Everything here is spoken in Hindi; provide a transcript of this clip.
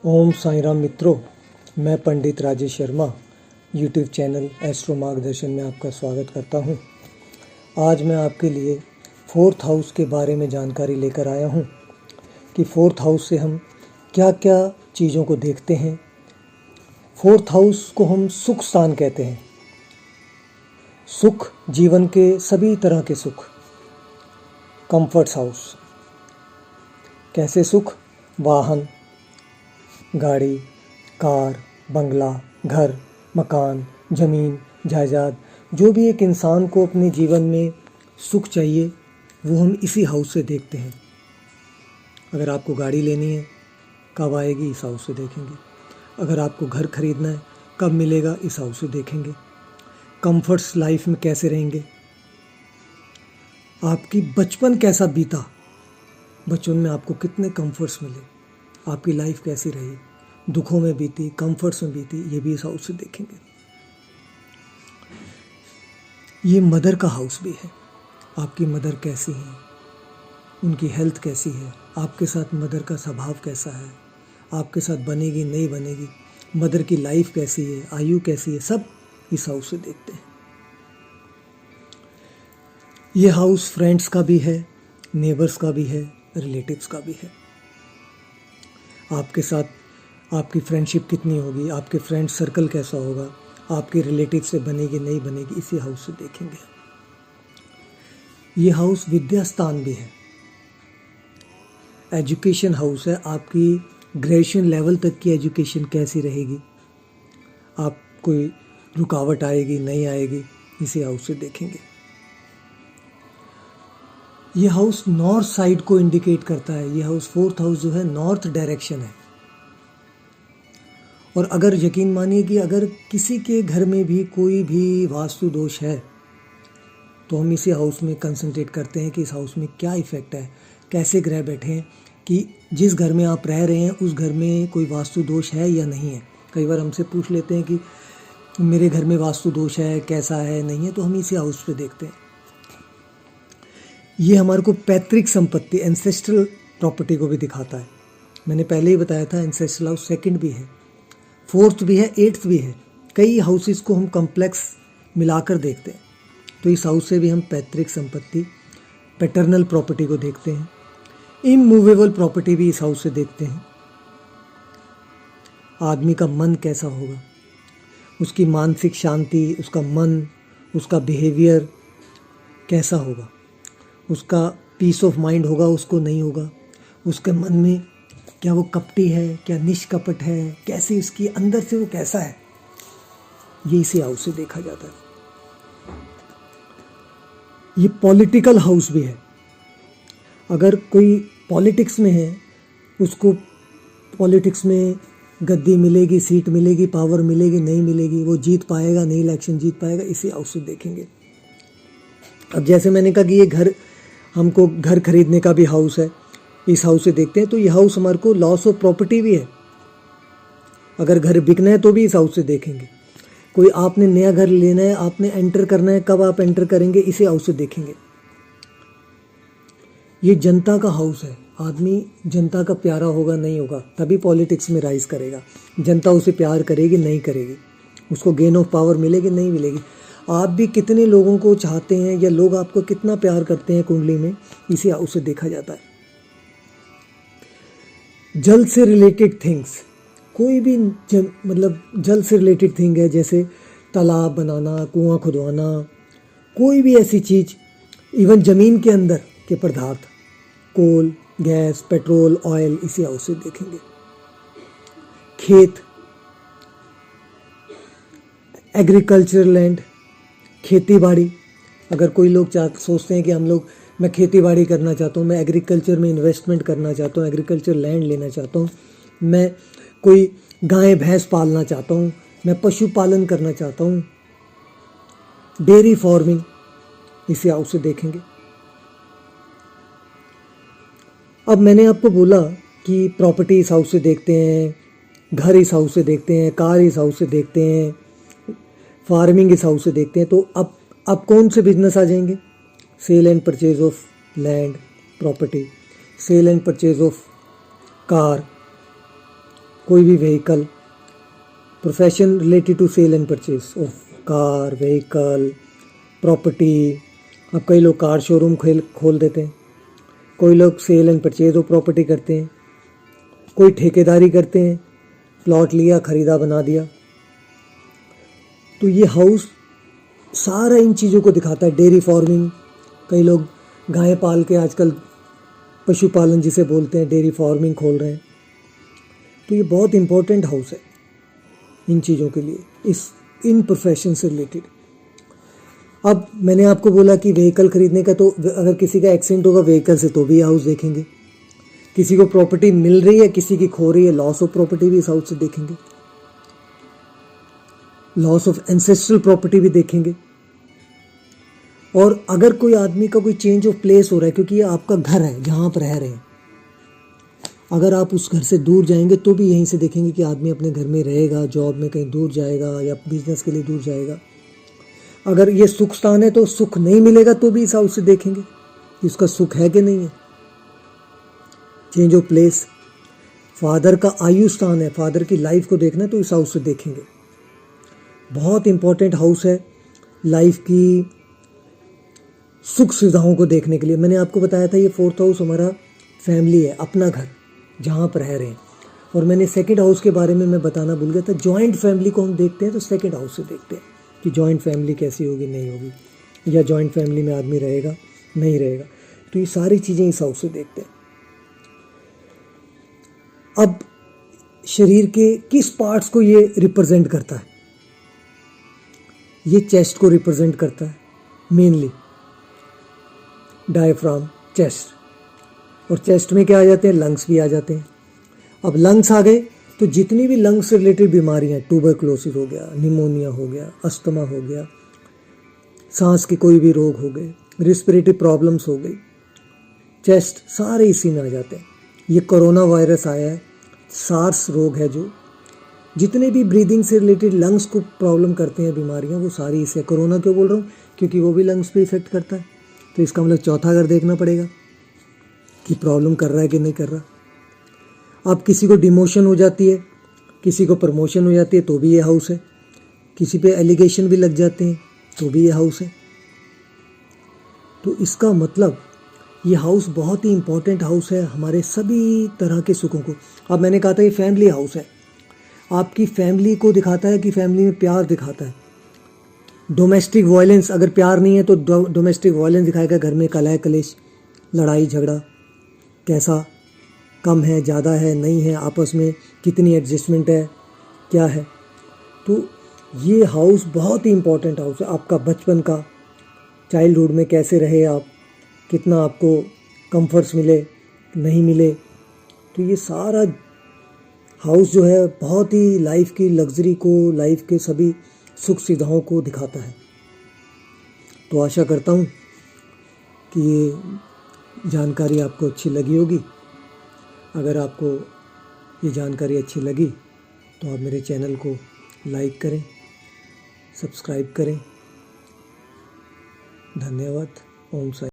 ओम साई राम मित्रों, मैं Pandit Rajesh Sharma YouTube channel Astro Margdarshan में आपका स्वागत करता हूं। आज मैं आपके लिए फोर्थ हाउस के बारे में जानकारी लेकर आया हूं कि फोर्थ हाउस से हम क्या क्या चीज़ों को देखते हैं। फोर्थ हाउस को हम सुख स्थान कहते हैं। सुख, जीवन के सभी तरह के सुख। Comforts house. कैसे सुख? वाहन, गाड़ी, कार, बंगला, घर, मकान, ज़मीन, जायदाद, जो भी एक इंसान को अपने जीवन में सुख चाहिए वो हम इसी हाउस से देखते हैं। अगर आपको गाड़ी लेनी है, कब आएगी? इस हाउस से देखेंगे। अगर आपको घर खरीदना है, कब मिलेगा? इस हाउस से देखेंगे। कंफर्ट्स लाइफ में कैसे रहेंगे? आपकी बचपन कैसा बीता? बचपन में आपको कितने कंफर्ट्स मिले? आपकी लाइफ कैसी रही? दुखों में बीती, कंफर्ट्स में बीती, ये भी इस हाउस से देखेंगे। ये मदर का हाउस भी है। आपकी मदर कैसी है, उनकी हेल्थ कैसी है, आपके साथ मदर का स्वभाव कैसा है, आपके साथ बनेगी नहीं बनेगी, मदर की लाइफ कैसी है, आयु कैसी है, सब इस हाउस से देखते हैं। ये हाउस फ्रेंड्स का भी है, नेबर्स का भी है, रिलेटिव्स का भी है। आपके साथ आपकी फ्रेंडशिप कितनी होगी, आपके फ्रेंड सर्कल कैसा होगा, आपके रिलेटिव से बनेगी नहीं बनेगी, इसी हाउस से देखेंगे। ये हाउस विद्या स्थान भी है, एजुकेशन हाउस है। आपकी ग्रेजुएशन लेवल तक की एजुकेशन कैसी रहेगी, आप कोई रुकावट आएगी नहीं आएगी, इसी हाउस से देखेंगे। ये हाउस नॉर्थ साइड को इंडिकेट करता है। ये हाउस फोर्थ हाउस जो है नॉर्थ डायरेक्शन है। और अगर यकीन मानिए कि अगर किसी के घर में भी कोई भी वास्तु दोष है तो हम इसी हाउस में कंसंट्रेट करते हैं कि इस हाउस में क्या इफ़ेक्ट है, कैसे ग्रह बैठे हैं, कि जिस घर में आप रह रहे हैं उस घर में कोई वास्तु दोष है या नहीं है। कई बार हमसे पूछ लेते हैं कि मेरे घर में वास्तु दोष है, कैसा है, नहीं है, तो हम इसी हाउस पे देखते हैं। ये हमारे को पैतृक संपत्ति, एंसेस्ट्रल प्रॉपर्टी को भी दिखाता है। मैंने पहले ही बताया था एंसेस्ट्रल हाउस सेकंड भी है, फोर्थ भी है, एट्थ भी है। कई हाउसेस को हम कॉम्प्लेक्स मिलाकर देखते हैं। तो इस हाउस से भी हम पैतृक संपत्ति, पैटर्नल प्रॉपर्टी को देखते हैं। इमूवेबल प्रॉपर्टी भी इस हाउस से देखते हैं। आदमी का मन कैसा होगा, उसकी मानसिक शांति, उसका मन, उसका बिहेवियर कैसा होगा, उसका पीस ऑफ माइंड होगा, उसको नहीं होगा, उसके मन में क्या वो कपटी है, क्या निष्कपट है, कैसी उसकी अंदर से वो कैसा है, ये इसी हाउस से देखा जाता है। ये पॉलिटिकल हाउस भी है। अगर कोई पॉलिटिक्स में है, उसको पॉलिटिक्स में गद्दी मिलेगी, सीट मिलेगी, पावर मिलेगी नहीं मिलेगी, वो जीत पाएगा नहीं, इलेक्शन जीत पाएगा, इसी हाउस से देखेंगे। अब जैसे मैंने कहा कि ये घर, हमको घर खरीदने का भी हाउस है, इस हाउस से देखते हैं। तो ये हाउस हमारे को लॉस ऑफ प्रॉपर्टी भी है। अगर घर बिकना है तो भी इस हाउस से देखेंगे। कोई आपने नया घर लेना है, आपने एंटर करना है, कब आप एंटर करेंगे, इसी हाउस से देखेंगे। ये जनता का हाउस है। आदमी जनता का प्यारा होगा नहीं होगा तभी पॉलिटिक्स में राइज करेगा। जनता उसे प्यार करेगी नहीं करेगी, उसको गेन ऑफ पावर मिलेगी नहीं मिलेगी। आप भी कितने लोगों को चाहते हैं या लोग आपको कितना प्यार करते हैं कुंडली में, इसी हाउस से देखा जाता है। जल से रिलेटेड थिंग्स, कोई भी मतलब जल से रिलेटेड थिंग है, जैसे तालाब बनाना, कुआं खुदवाना, कोई भी ऐसी चीज़, इवन ज़मीन के अंदर के पदार्थ, कोल, गैस, पेट्रोल, ऑयल, इसी हाउस से देखेंगे। खेत, एग्रीकल्चर लैंड, खेती बाड़ी। अगर कोई लोग सोचते हैं कि हम लोग, मैं खेती बाड़ी करना चाहता हूँ, मैं एग्रीकल्चर में इन्वेस्टमेंट करना चाहता हूँ, एग्रीकल्चर लैंड लेना चाहता हूँ, मैं कोई गाय भैंस पालना चाहता हूँ, मैं पशुपालन करना चाहता हूँ, डेयरी फार्मिंग, इसी हाउस से देखेंगे। अब मैंने आपको बोला कि प्रॉपर्टी इस हाउस से देखते हैं, घर इस हाउस से देखते हैं, कार इस हाउस से देखते हैं, फार्मिंग इस हाउस से देखते हैं। तो अब कौन से बिजनेस आ जाएंगे? Sale and purchase of land property, sale and purchase of car, कोई भी vehicle, profession related to sale and purchase of car, vehicle, property. अब कई लोग कार शोरूम खोल देते हैं, कोई लोग sale and purchase of property करते हैं, कोई ठेकेदारी करते हैं, प्लॉट लिया, ख़रीदा, बना दिया। तो ये हाउस सारा इन चीज़ों को दिखाता है। डेयरी फार्मिंग, कई लोग गाय पाल के आजकल पशुपालन जिसे बोलते हैं, डेयरी फार्मिंग खोल रहे हैं। तो ये बहुत इम्पोर्टेंट हाउस है इन चीज़ों के लिए, इन प्रोफेशन से रिलेटेड। अब मैंने आपको बोला कि व्हीकल ख़रीदने का, तो अगर किसी का एक्सीडेंट होगा व्हीकल से तो भी ये हाउस देखेंगे। किसी को प्रॉपर्टी मिल रही है, किसी की खो रही है, लॉस ऑफ प्रॉपर्टी भी इस हाउस से देखेंगे। लॉस ऑफ एंसेस्ट्रल प्रॉपर्टी भी देखेंगे। और अगर कोई आदमी का कोई चेंज ऑफ प्लेस हो रहा है, क्योंकि ये आपका घर है जहाँ आप रह रहे हैं, अगर आप उस घर से दूर जाएंगे तो भी यहीं से देखेंगे कि आदमी अपने घर में रहेगा, जॉब में कहीं दूर जाएगा या बिजनेस के लिए दूर जाएगा। अगर ये सुख स्थान है तो सुख नहीं मिलेगा तो भी इस हाउस से देखेंगे कि उसका सुख है कि नहीं है। चेंज ऑफ प्लेस, फादर का आयु स्थान है, फादर की लाइफ को देखना है तो इस हाउस से देखेंगे। बहुत इंपॉर्टेंट हाउस है लाइफ की सुख सुविधाओं को देखने के लिए। मैंने आपको बताया था ये 4th हाउस हमारा फैमिली है, अपना घर जहाँ पर रह रहे हैं। और मैंने 2nd हाउस के बारे में मैं बताना भूल गया था। जॉइंट फैमिली को हम देखते हैं तो 2nd हाउस से देखते हैं कि जॉइंट फैमिली कैसी होगी, नहीं होगी, या जॉइंट फैमिली में आदमी रहेगा, नहीं रहेगा। तो ये सारी चीज़ें इस हाउस से देखते हैं। अब शरीर के किस पार्ट्स को ये रिप्रेजेंट करता है? ये चेस्ट को रिप्रेजेंट करता है मेनली, डायफ्राम, चेस्ट। और चेस्ट में क्या आ जाते हैं? लंग्स भी आ जाते हैं। अब लंग्स आ गए तो जितनी भी लंग्स से रिलेटेड बीमारियां, ट्यूबरक्लोसिस हो गया, निमोनिया हो गया, अस्थमा हो गया, सांस के कोई भी रोग हो गए, रिस्पिरेटरी प्रॉब्लम्स हो गई, चेस्ट, सारे इसी में आ जाते हैं। ये कोरोना वायरस आया है, सार्स रोग है, जो जितने भी ब्रीदिंग से रिलेटेड लंग्स को प्रॉब्लम करते हैं बीमारियां, वो सारी इससे। कोरोना क्यों बोल रहा हूँ? क्योंकि वो भी लंग्स पे इफेक्ट करता है। तो इसका मतलब चौथा घर देखना पड़ेगा कि प्रॉब्लम कर रहा है कि नहीं कर रहा। अब किसी को डिमोशन हो जाती है, किसी को प्रमोशन हो जाती है तो भी ये हाउस है। किसी पे एलिगेशन भी लग जाते हैं तो भी ये हाउस है। तो इसका मतलब ये हाउस बहुत ही इम्पोर्टेंट हाउस है हमारे सभी तरह के सुखों को। अब मैंने कहा था ये फैमिली हाउस है, आपकी फैमिली को दिखाता है कि फैमिली में प्यार दिखाता है। डोमेस्टिक वायलेंस, अगर प्यार नहीं है तो डोमेस्टिक वायलेंस दिखाएगा। घर में कलह कलेश, लड़ाई झगड़ा कैसा, कम है, ज़्यादा है, नहीं है, आपस में कितनी एडजस्टमेंट है, क्या है। तो ये हाउस बहुत ही इम्पोर्टेंट हाउस है। आपका बचपन का, चाइल्डहुड में कैसे रहे आप, कितना आपको कंफर्ट्स मिले, नहीं मिले, तो ये सारा हाउस जो है बहुत ही लाइफ की लग्जरी को, लाइफ के सभी सुख सुविधाओं को दिखाता है। तो आशा करता हूँ कि ये जानकारी आपको अच्छी लगी होगी। अगर आपको ये जानकारी अच्छी लगी तो आप मेरे चैनल को लाइक करें, सब्सक्राइब करें। धन्यवाद। ओम साई।